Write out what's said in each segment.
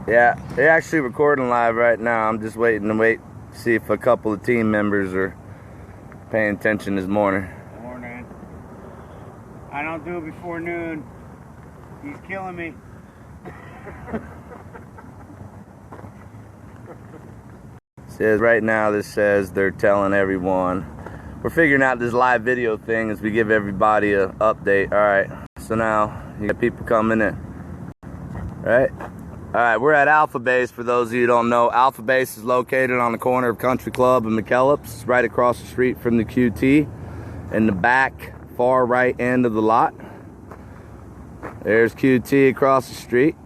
Yeah, they're actually recording live right now. I'm just waiting to see if a couple of team members are paying attention this morning. Morning. I don't do it before noon. He's killing me. Says right now, this says they're telling everyone. We're figuring out this live video thing as we give everybody an update. All right, so now you got people coming in. Right? All right, we're at Alpha Base. For those of you who don't know, Alpha Base is located on the corner of Country Club and McKellips, right across the street from the QT, in the back far right end of the lot. There's QT across the street.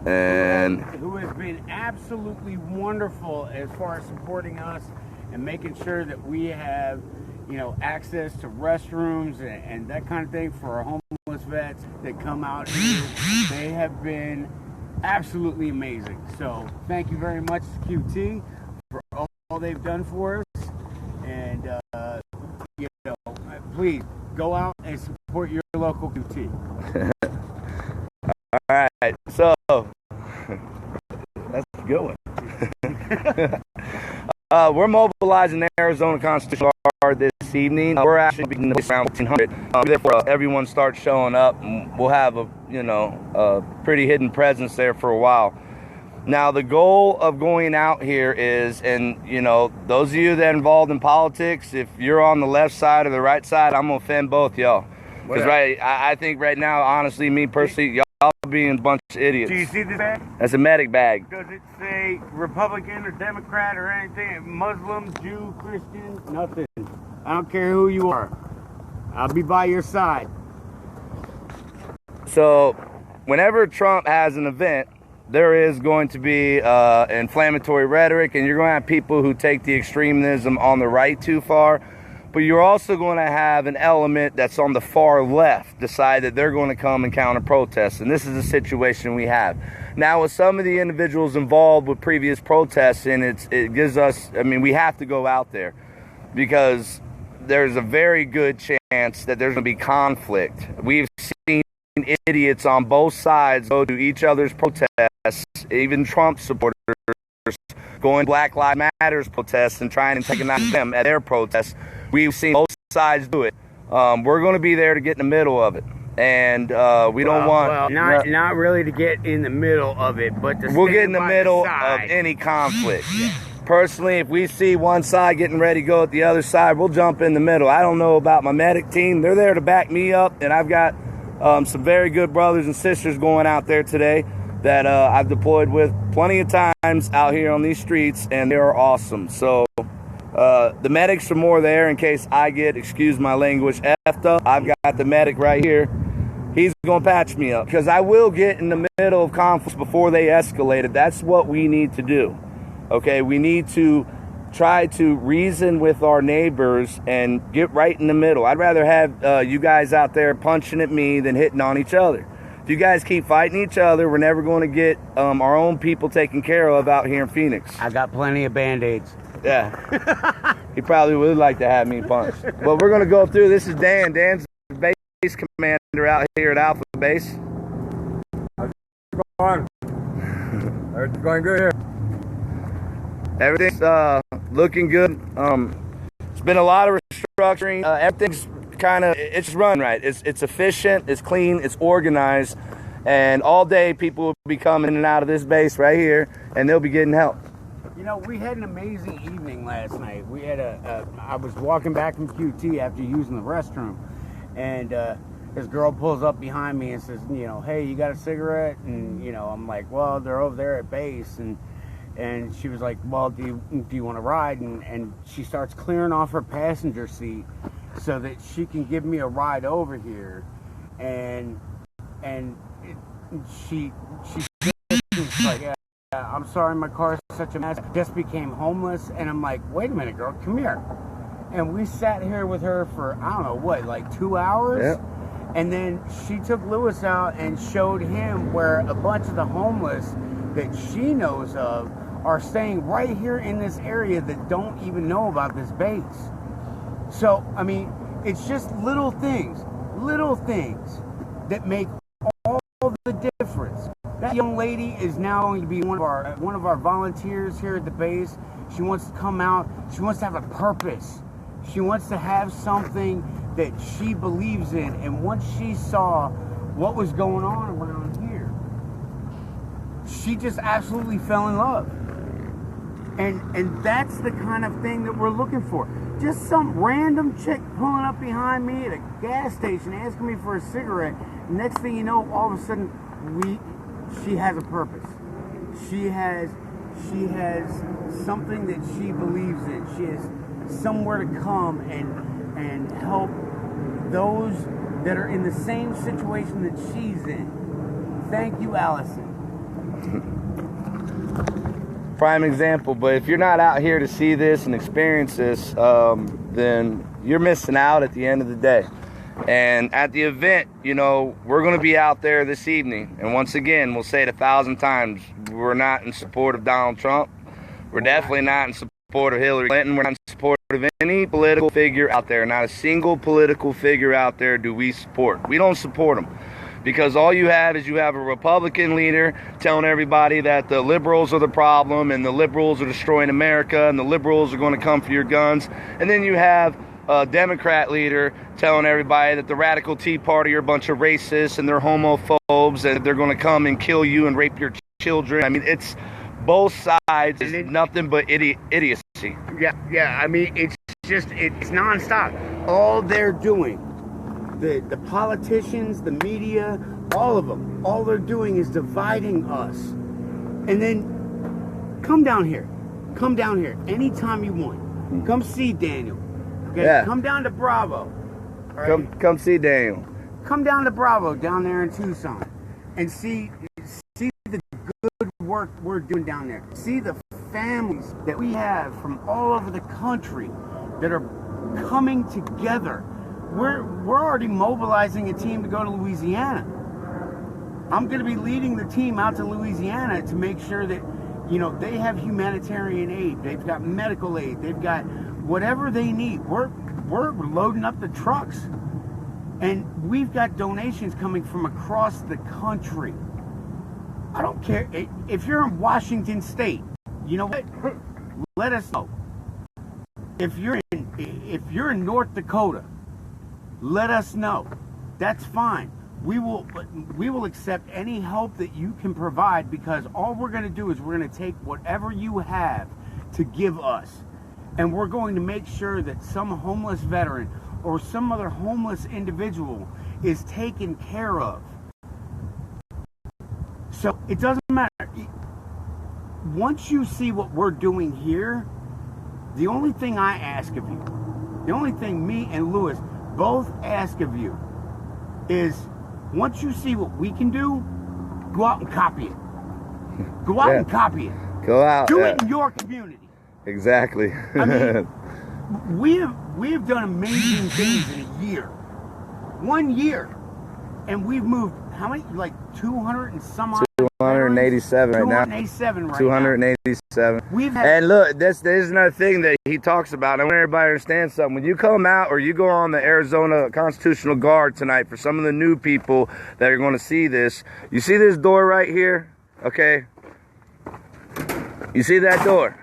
And who has been absolutely wonderful as far as supporting us and making sure that we have, you know, access to restrooms and that kind of thing for our homeless vets that come out here. They have been absolutely amazing. So thank you very much, QT, for all they've done for us. And you know, please go out and support your local QT. All right, so that's a good one. We're mobilizing Arizona Constitutional Guard this evening. We're actually beginning around 1400. Therefore, everyone starts showing up, and we'll have a pretty hidden presence there for a while. Now, the goal of going out here is, and those of you that are involved in politics, if you're on the left side or the right side, I'm gonna offend both y'all. Because I think right now, honestly, me personally, y'all being a bunch of idiots. Do you see this bag? That's a medic bag. Does it say Republican or Democrat or anything? Muslim, Jew, Christian? Nothing. I don't care who you are. I'll be by your side. So, whenever Trump has an event, there is going to be inflammatory rhetoric, and you're going to have people who take the extremism on the right too far. But you're also going to have an element that's on the far left decide that they're going to come and counter protest. And this is a situation we have. Now, with some of the individuals involved with previous protests, and it gives us, we have to go out there because there's a very good chance that there's going to be conflict. We've seen idiots on both sides go to each other's protests, even Trump supporters going Black Lives Matter protests and trying to take them at their protests. We've seen both sides do it. We're going to be there to get in the middle of it, and we don't want not really to get in the middle of it, but we'll get in the middle of any conflict. Yeah. Personally, if we see one side getting ready to go at the other side, we'll jump in the middle. I don't know about my medic team; they're there to back me up, and I've got some very good brothers and sisters going out there today that I've deployed with plenty of times out here on these streets, and they are awesome. So. The medics are more there in case I get, excuse my language, effed up. I've got the medic right here. He's going to patch me up because I will get in the middle of conflicts before they escalate it. That's what we need to do. Okay, we need to try to reason with our neighbors and get right in the middle. I'd rather have you guys out there punching at me than hitting on each other. If you guys keep fighting each other, we're never going to get our own people taken care of out here in Phoenix. I got plenty of Band-Aids. Yeah, he probably would like to have me punched. But we're going to go through. This is Dan. Dan's the base commander out here at Alpha Base. How's it going? Everything's going good here. Everything's looking good. It's been a lot of restructuring. Everything's it's run right. It's efficient, it's clean, it's organized. And all day people will be coming in and out of this base right here, and they'll be getting help. You know, we had an amazing evening last night. We had I was walking back from QT after using the restroom, and this girl pulls up behind me and says, hey, you got a cigarette? And, I'm like, well, they're over there at base. And she was like, well, do you want to ride? And she starts clearing off her passenger seat so that she can give me a ride over here. And she just like, I'm sorry, my car is such a mess. I just became homeless. And I'm like, wait a minute, girl, come here. And we sat here with her for, I don't know, what, like 2 hours? Yep. And then she took Lewis out and showed him where a bunch of the homeless that she knows of are staying right here in this area that don't even know about this base. So, it's just little things that make all the difference. That young lady is now going to be one of our volunteers here at the base. She wants to come out. She wants to have a purpose. She wants to have something that she believes in. And once she saw what was going on around here, she just absolutely fell in love. And that's the kind of thing that we're looking for. Just some random chick pulling up behind me at a gas station asking me for a cigarette. Next thing you know, all of a sudden, she has a purpose. She has something that she believes in. She has somewhere to come and help those that are in the same situation that she's in. Thank you, Allison. Prime example. But if you're not out here to see this and experience this, then you're missing out at the end of the day. And at the event, you know, we're going to be out there this evening. And once again, we'll say it 1,000 times. We're not in support of Donald Trump. We're definitely not in support of Hillary Clinton. We're not in support of any political figure out there. Not a single political figure out there do we support. We don't support them. Because all you have is a Republican leader telling everybody that the liberals are the problem and the liberals are destroying America and the liberals are going to come for your guns. And then you have a Democrat leader telling everybody that the radical Tea Party are a bunch of racists and they're homophobes and they're going to come and kill you and rape your children. I mean, it's both sides. It's nothing but idiocy. Yeah. I mean, it's nonstop. All they're doing, the politicians, the media, all of them, all they're doing is dividing us. And then come down here anytime you want. Come see Daniel. Okay, yeah. Come down to Bravo. Right? Come see Daniel. Come down to Bravo down there in Tucson and see the good work we're doing down there. See the families that we have from all over the country that are coming together. We're already mobilizing a team to go to Louisiana. I'm going to be leading the team out to Louisiana to make sure that, you know, they have humanitarian aid. They've got medical aid. They've got whatever they need. We're loading up the trucks. And we've got donations coming from across the country. I don't care. If you're in Washington State, you know what? Let us know. If you're in North Dakota, let us know. That's fine. We will accept any help that you can provide, because all we're going to do is we're going to take whatever you have to give us, and we're going to make sure that some homeless veteran or some other homeless individual is taken care of. So it doesn't matter. Once you see what we're doing here, the only thing I ask of you, the only thing me and Lewis both ask of you, is once you see what we can do, go out and copy it. Go out and copy it. Go out. Do it in your community. Exactly. I mean, we have done amazing things in a year. 1 year. And we've moved how many? Like 200 and some odd. 287 right now. 287 right 287. And look, there's another thing that he talks about. I want everybody to understand something. When you come out or you go on the Arizona Constitutional Guard tonight, for some of the new people that are going to see this, you see this door right here? Okay. You see that door?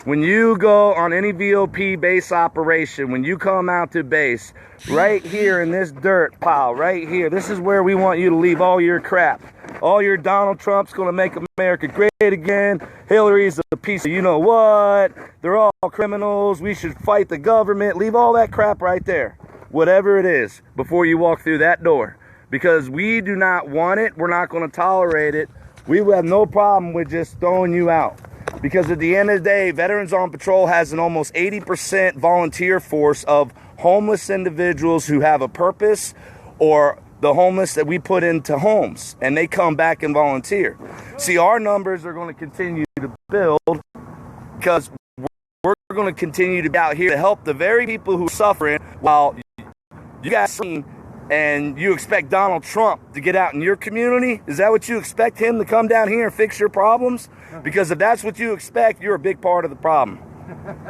When you go on any VOP base operation, when you come out to base, right here in this dirt pile, right here, this is where we want you to leave all your crap. All your Donald Trump's going to make America great again. Hillary's a piece of you know what. They're all criminals. We should fight the government. Leave all that crap right there. Whatever it is, before you walk through that door. Because we do not want it. We're not going to tolerate it. We will have no problem with just throwing you out. Because at the end of the day, Veterans on Patrol has an almost 80% volunteer force of homeless individuals who have a purpose, or the homeless that we put into homes, and they come back and volunteer. See, our numbers are going to continue to build because we're going to continue to be out here to help the very people who are suffering, while you guys and you expect Donald Trump to get out in your community. Is that what you expect him to come down here and fix your problems? Because if that's what you expect, you're a big part of the problem.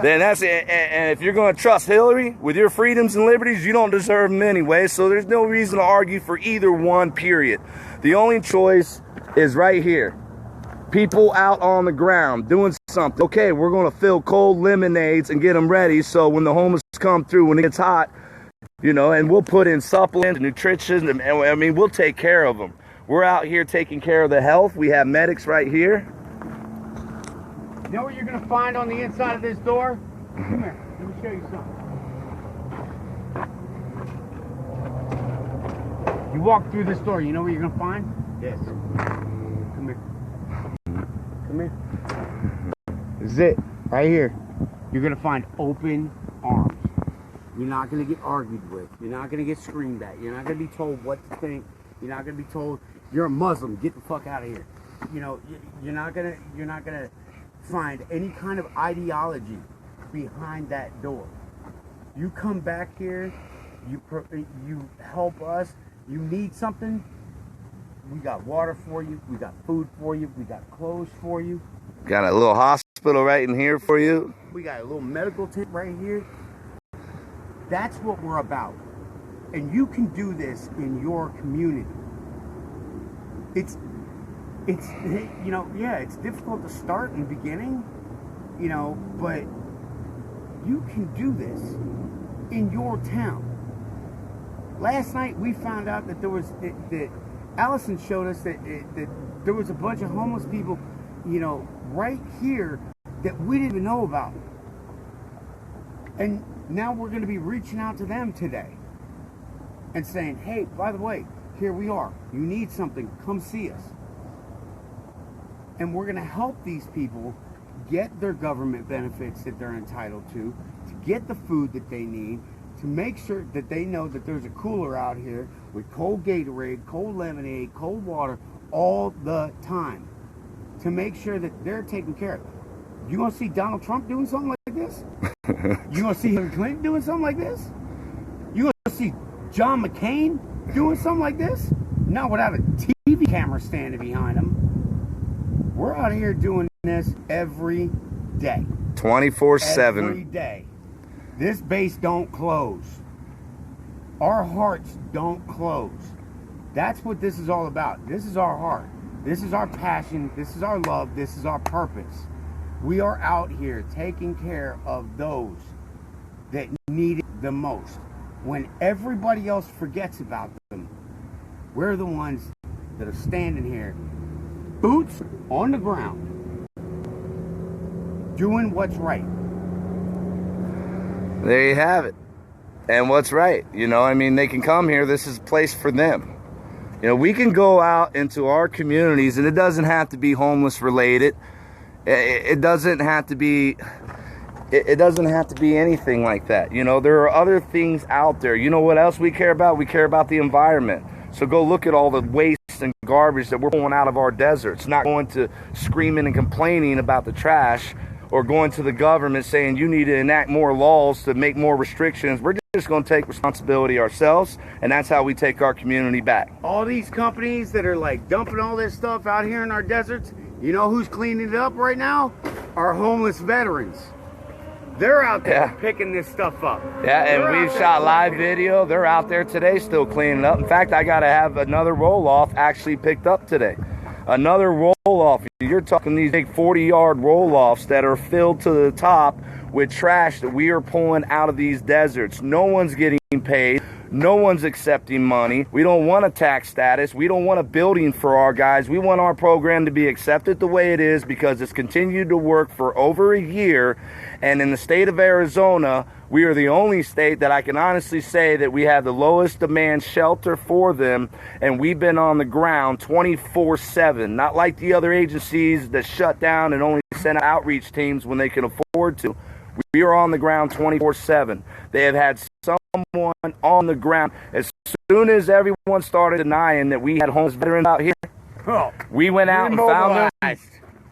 then that's it. And if you're going to trust Hillary with your freedoms and liberties, you don't deserve them anyway. So there's no reason to argue for either one, period. The only choice is right here. People out on the ground doing something. Okay, we're going to fill cold lemonades and get them ready so when the homeless come through, when it gets hot, you know, and we'll put in supplements, nutrition, and I mean, we'll take care of them. We're out here taking care of the health. We have medics right here. You know what you're going to find on the inside of this door? Come here. Let me show you something. You walk through this door, you know what you're going to find? This. Come here. Come here. This is it. Right here. You're going to find open arms. You're not going to get argued with. You're not going to get screamed at. You're not going to be told what to think. You're not going to be told, you're a Muslim, get the fuck out of here. You know, you're not going to find any kind of ideology behind that door. You come back here, you help us, you need something, we got water for you, we got food for you, we got clothes for you. Got a little hospital right in here for you. We got a little medical tent right here. That's what we're about. And you can do this in your community. It's you know, yeah, it's difficult to start in the beginning, you know, but you can do this in your town. Last night we found out that there was that Allison showed us that there was a bunch of homeless people, you know, right here that we didn't even know about. And now we're going to be reaching out to them today and saying, hey, by the way, here we are. You need something, come see us. And we're going to help these people get their government benefits that they're entitled to get the food that they need, to make sure that they know that there's a cooler out here with cold Gatorade, cold lemonade, cold water all the time, to make sure that they're taken care of. You gonna see Donald Trump doing something like this? You gonna see Hillary Clinton doing something like this? You gonna see John McCain doing something like this? Not without a TV camera standing behind him. We're out here doing this every day. 24/7. Every day. This base don't close. Our hearts don't close. That's what this is all about. This is our heart. This is our passion. This is our love. This is our purpose. We are out here taking care of those that need it the most. When everybody else forgets about them, we're the ones that are standing here, boots on the ground, doing what's right. There you have it. And what's right? You know, I mean, they can come here. This is a place for them. You know, we can go out into our communities, and it doesn't have to be homeless related. It doesn't have to be. It doesn't have to be anything like that. You know, there are other things out there. You know what else we care about? We care about the environment. So go look at all the waste and garbage that we're pulling out of our deserts. Not going to screaming and complaining about the trash, or going to the government saying you need to enact more laws to make more restrictions. We're just going to take responsibility ourselves, and that's how we take our community back. All these companies that are like dumping all this stuff out here in our deserts, you know who's cleaning it up right now? Our homeless veterans. They're out there picking this stuff up. Yeah, and we've shot live video. They're out there today still cleaning up. In fact, I got to have another roll-off actually picked up today. Another roll-off. You're talking these big 40-yard roll-offs that are filled to the top with trash that we are pulling out of these deserts. No one's getting paid. No one's accepting money. We don't want a tax status. We don't want a building for our guys. We want our program to be accepted the way it is, because it's continued to work for over a year. And in the state of Arizona, we are the only state that I can honestly say that we have the lowest demand shelter for them. And we've been on the ground 24/7, not like the other agencies that shut down and only send out outreach teams when they can afford to. We are on the ground 24/7. They have had someone on the ground. As soon as everyone started denying that we had homeless veterans out here, we went out and found them.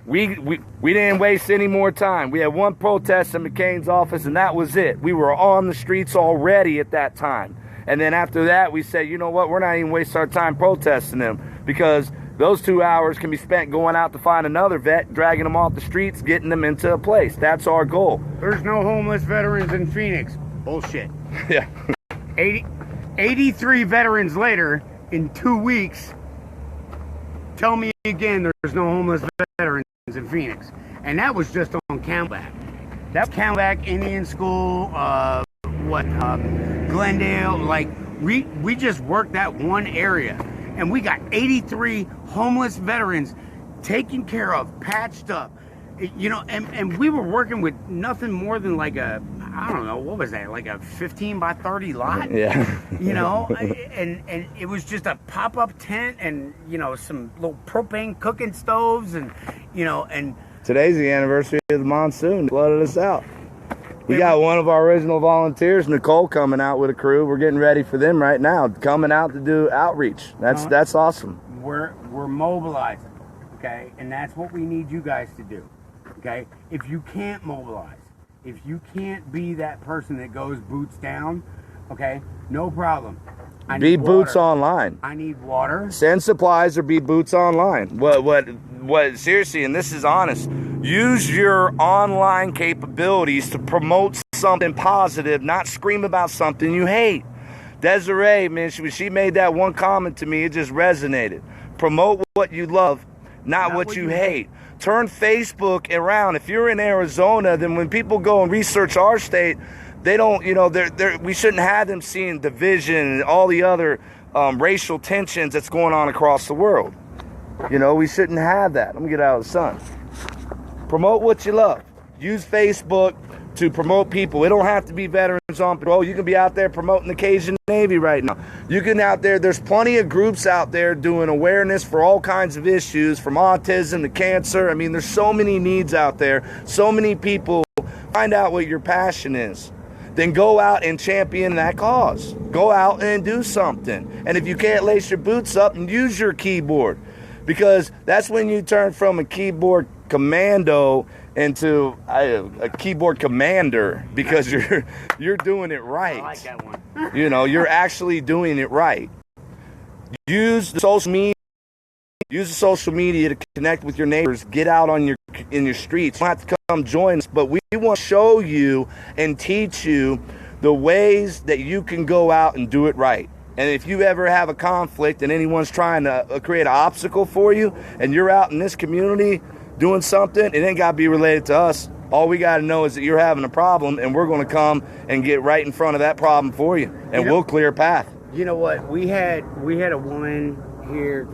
We didn't waste any more time. We had one protest in McCain's office, and that was it. We were on the streets already at that time. And then after that, we said, you know what? We're not even wasting our time protesting them, because Those 2 hours can be spent going out to find another vet, dragging them off the streets, getting them into a place. That's our goal. There's no homeless veterans in Phoenix. Bullshit. Yeah. 83 veterans later, in 2 weeks, tell me again there's no homeless veterans in Phoenix. And that was just on Camelback. That Camelback, Indian School, Glendale, like, we just worked that one area. And we got 83 homeless veterans taken care of, patched up. You know, and we were working with nothing more than like a, I don't know, what was that, like a 15 by 30 lot? Yeah. You know, and it was just a pop-up tent and, you know, some little propane cooking stoves and, you know, and... Today's the anniversary of the monsoon. Flooded us out. We got one of our original volunteers, Nicole, coming out with a crew. We're getting ready for them right now, coming out to do outreach. That's awesome. We're mobilizing, okay? And that's what we need you guys to do, okay? If you can't mobilize, if you can't be that person that goes boots down, okay, no problem. Be boots online. I need water. Send supplies or be boots online. What seriously, and this is honest, use your online capabilities to promote something positive, not scream about something you hate. Desiree, man, she made that one comment to me, it just resonated. Promote what you love, not what you hate. Turn Facebook around. If you're in Arizona, then when people go and research our state, they don't, you know, we shouldn't have them seeing division and all the other racial tensions that's going on across the world. You know, we shouldn't have that. Let me get out of the sun. Promote what you love. Use Facebook to promote people. It don't have to be veterans on patrol. You can be out there promoting the Cajun Navy right now. You can out there, there's plenty of groups out there doing awareness for all kinds of issues, from autism to cancer. I mean, there's so many needs out there. So many people. Find out what your passion is. Then go out and champion that cause. Go out and do something. And if you can't lace your boots up, and use your keyboard. Because that's when you turn from a keyboard commando into a keyboard commander, because you're doing it right. I like that one. You know, you're actually doing it right. Use the social media. Use the social media to connect with your neighbors. Get out in your streets. You don't have to come join us, but we want to show you and teach you the ways that you can go out and do it right. And if you ever have a conflict and anyone's trying to create an obstacle for you, and you're out in this community doing something, it ain't got to be related to us. All we got to know is that you're having a problem, and we're going to come and get right in front of that problem for you, and we'll clear a path. You know what? We had a woman here,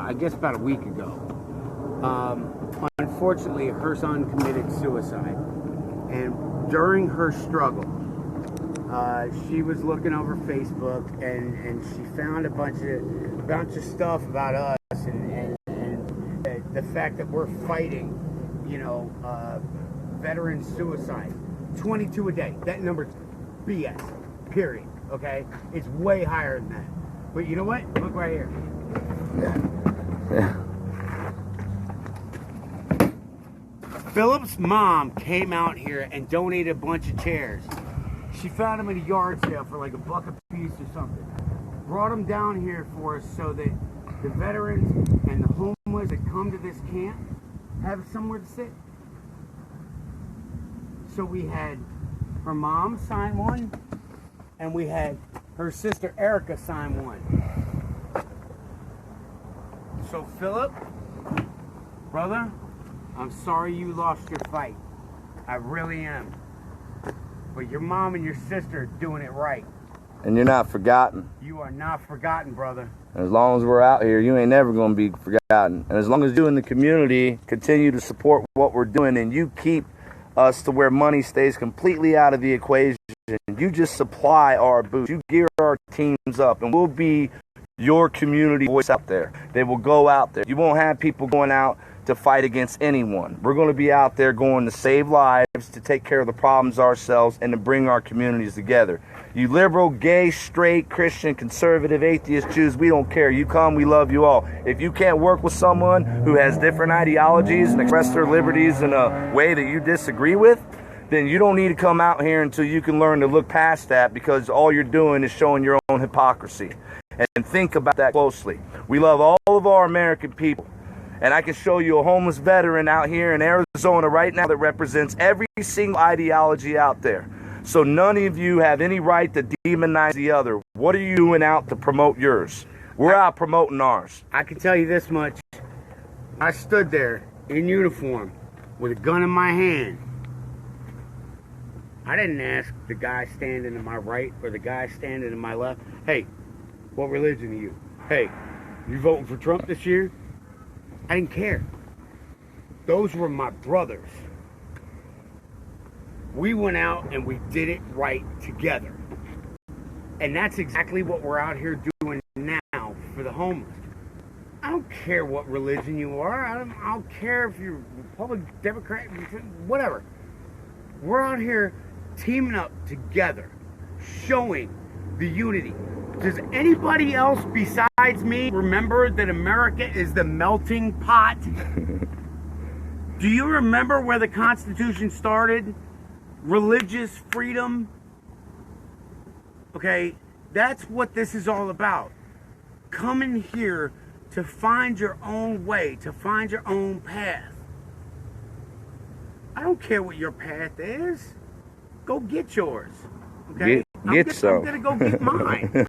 I guess about a week ago. Unfortunately, her son committed suicide, and during her struggle, she was looking over Facebook, and she found a bunch of stuff about us, and the fact that we're fighting, you know, veteran suicide, 22 a day. That number's BS. Period. Okay, it's way higher than that. But you know what? Look right here. Yeah. Philip's mom came out here and donated a bunch of chairs. She found them at a yard sale for like $1 a piece or something. Brought them down here for us so that the veterans and the homeless that come to this camp have somewhere to sit. So we had her mom sign one, and we had her sister Erica sign one. So Philip, brother, I'm sorry you lost your fight. I really am. But your mom and your sister are doing it right. And you're not forgotten. You are not forgotten, brother. And as long as we're out here, you ain't never going to be forgotten. And as long as you in the community continue to support what we're doing, and you keep us to where money stays completely out of the equation, you just supply our boots, you gear our teams up, and we'll be your community voice out there. They will go out there. You won't have people going out to fight against anyone. We're going to be out there going to save lives, to take care of the problems ourselves, and to bring our communities together. You liberal, gay, straight, Christian, conservative, atheist, Jews, we don't care. You come, we love you all. If you can't work with someone who has different ideologies and express their liberties in a way that you disagree with, then you don't need to come out here until you can learn to look past that, because all you're doing is showing your own hypocrisy. And think about that closely. We love all of our American people. And I can show you a homeless veteran out here in Arizona right now that represents every single ideology out there. So none of you have any right to demonize the other. What are you doing out to promote yours? We're out promoting ours. I can tell you this much. I stood there in uniform with a gun in my hand. I didn't ask the guy standing to my right or the guy standing to my left, hey, what religion are you? Hey, you voting for Trump this year? I didn't care. Those were my brothers. We went out and we did it right together. And that's exactly what we're out here doing now for the homeless. I don't care what religion you are. I don't care if you're Republican, Democrat, whatever. We're out here teaming up together, showing the unity. Does anybody else besides me remember that America is the melting pot? Do you remember where the Constitution started? Religious freedom? Okay, that's what this is all about. Coming here to find your own way, to find your own path. I don't care what your path is. Go get yours. Okay? I'm gonna go get mine.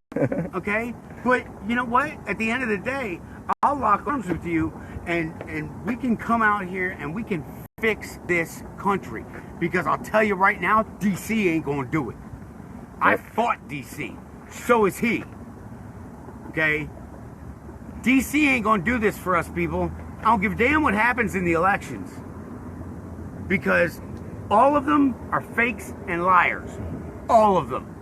Okay? But you know what? At the end of the day, I'll lock arms with you and we can come out here and we can fix this country. Because I'll tell you right now, DC ain't gonna do it. I fought DC. So is he. Okay? DC ain't gonna do this for us, people. I don't give a damn what happens in the elections. Because all of them are fakes and liars. All of them.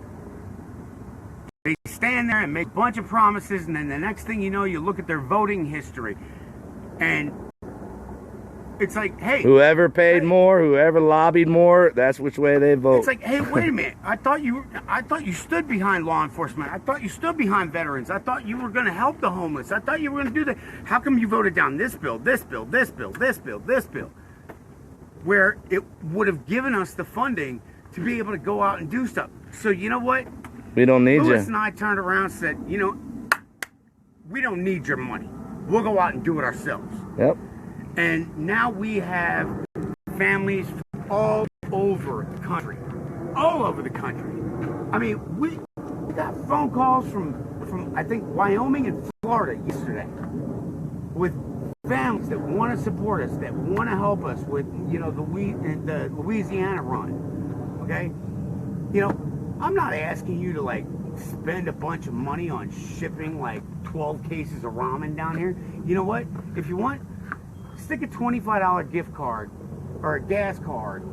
They stand there and make a bunch of promises, and then the next thing you know, you look at their voting history. And it's like, hey, whoever paid more, whoever lobbied more, that's which way they vote. It's like, hey, wait a minute. I thought you stood behind law enforcement. I thought you stood behind veterans. I thought you were going to help the homeless. I thought you were going to do that. How come you voted down this bill, this bill, this bill, this bill, this bill? Where it would have given us the funding to be able to go out and do stuff. So you know what? We don't need you. Lewis and I turned around and said, you know, we don't need your money. We'll go out and do it ourselves. Yep. And now we have families all over the country. All over the country. I mean, we got phone calls from I think Wyoming and Florida yesterday with families that want to support us, that want to help us with, you know, the Louisiana run. Okay? You know, I'm not asking you to like spend a bunch of money on shipping like 12 cases of ramen down here. You know what? If you want, stick a $25 gift card or a gas card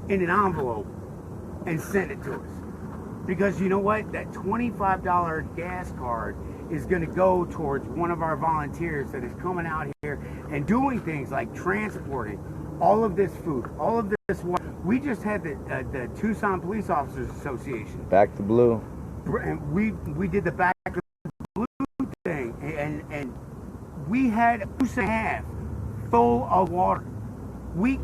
in an envelope and send it to us. Because you know what? That $25 gas card is going to go towards one of our volunteers that is coming out here and doing things like transporting all of this food, all of this water. We just had the Tucson Police Officers Association. Back to blue. And we did the back to blue thing, and we had a deuce and a half full of water. We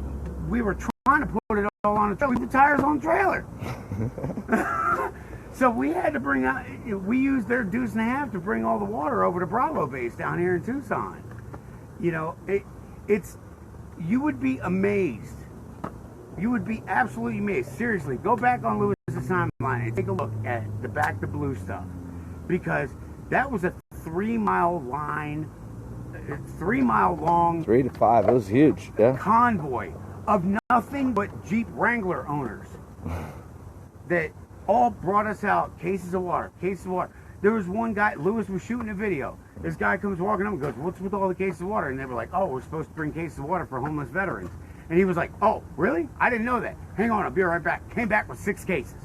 were trying to put it all on the trailer. We put tires on the trailer. So we had to bring out, we used their deuce and a half to bring all the water over to Bravo Base down here in Tucson. You know, it's, you would be amazed. You would be absolutely amazed. Seriously, go back on Lewis's timeline and take a look at the Back to Blue stuff. Because that was a 3-mile line, 3-mile long. 3 to 5, it was huge, yeah. Convoy of nothing but Jeep Wrangler owners that all brought us out cases of water, cases of water. There was one guy, Lewis was shooting a video. This guy comes walking up and goes, what's with all the cases of water? And they were like, oh, we're supposed to bring cases of water for homeless veterans. And he was like, oh, really? I didn't know that. Hang on, I'll be right back. Came back with 6 cases.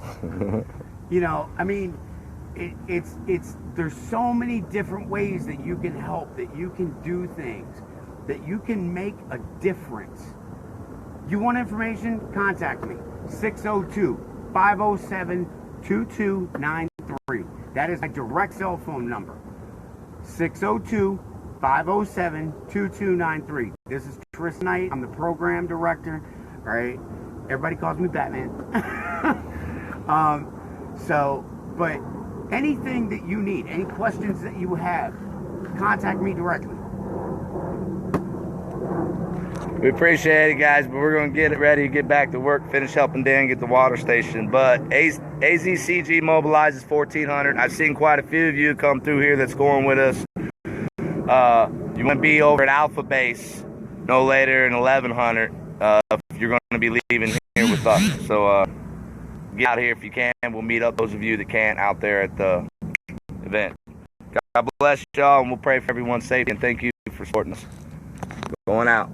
You know, I mean, there's so many different ways that you can help, that you can do things, that you can make a difference. You want information? Contact me. 602-507-2293. That is my direct cell phone number. 602-507-2293. This is Tristan. I'm the program director. All right. Everybody calls me Batman. But anything that you need, any questions that you have, contact me directly. We appreciate it, guys, but we're going to get it ready to get back to work, finish helping Dan get the water station. But AZCG Mobilizes 1400. I've seen quite a few of you come through here that's going with us. You want to be over at Alpha Base no later than 1100 if you're going to be leaving here with us. So get out here if you can. We'll meet up those of you that can't out there at the event. God bless y'all, and we'll pray for everyone's safety, and thank you for supporting us. Going out.